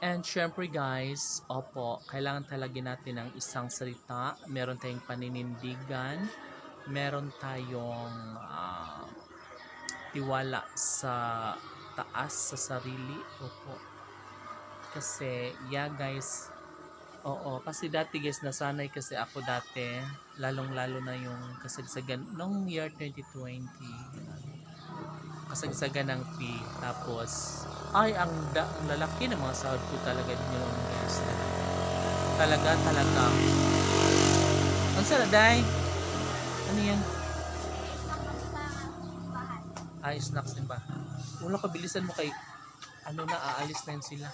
And syempre guys, opo, kailangan talaga natin ng isang salita. Meron tayong paninindigan, meron tayong tiwala sa taas sa sarili. Opo. Kasi, yeah guys, oo, kasi dati guys, nasanay kasi ako dati, lalong-lalo na yung kasagsagan, nung year 2020, kasagsagan ng P, tapos, ay, ang lalaki ng mga sahod ko talaga yun guys. Talaga. Ang saraday? Ano yan? Ay, snacks din ba? Una ka, bilisan mo kay, ano na, aalis na yun sila.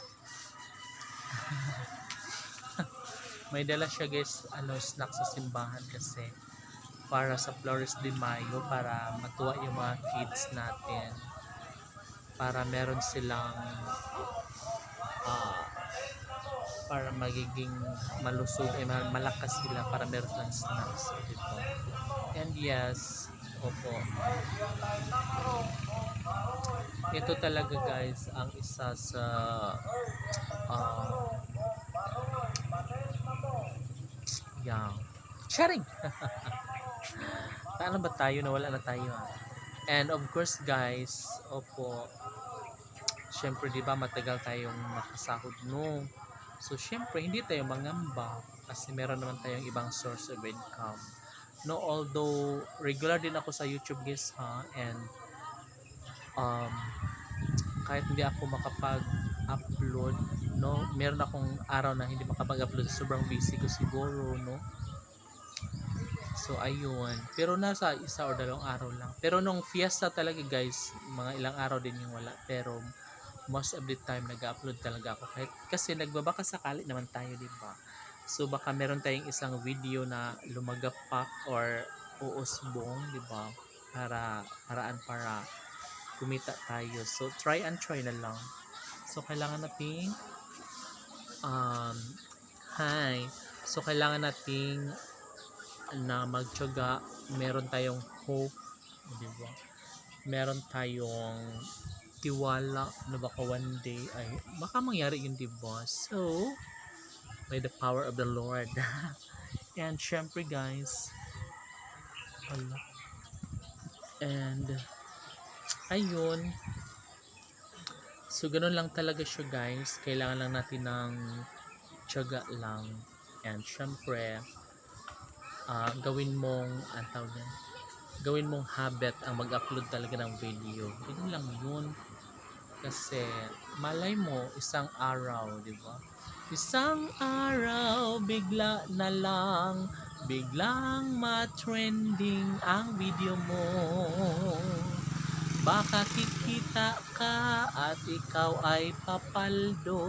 May dala siya guys, snack sa simbahan kasi para sa Flores de Mayo, para matuwa yung mga kids natin, para meron silang para magiging malusog ay malakas sila, para meron lang snacks dito. And yes, opo, ito talaga guys ang isa sa yeah, sharing. Paano ba tayo, nawala na tayo And of course guys, opo, syempre di ba matagal tayong nakasahod no. So syempre hindi tayo mangamba kasi meron naman tayong ibang source of income. No, although regular din ako sa YouTube guys and kahit hindi ako makapag-upload, no, meron akong araw na hindi makapag-upload, sobrang busy ko siguro, no. So ayun, pero nasa isa o dalawang araw lang. Pero nung fiesta talaga guys, mga ilang araw din yung wala. Pero most of the time nag-upload talaga ako kahit kasi nagbabaka sakali naman tayo, di ba? So baka meron tayong isang video na lumagapak or uusbong, di ba? Para kumita tayo. So try na lang. So kailangan nating hi. So kailangan nating na magtiyaga, meron tayong hope, di ba? Meron tayong tiwala na baka one day ay baka mangyari yun, di ba? So, by the power of the Lord. And syempre guys, and ayun, so ganun lang talaga siya guys, kailangan lang natin ng tiyaga lang. And syempre gawin mong gawin mong habit ang mag-upload talaga ng video. Ganun lang yun. Kasi malay mo isang araw, di ba? Isang araw bigla na lang biglang ma-trending ang video mo. Baka kikita ka at ikaw ay papaldo.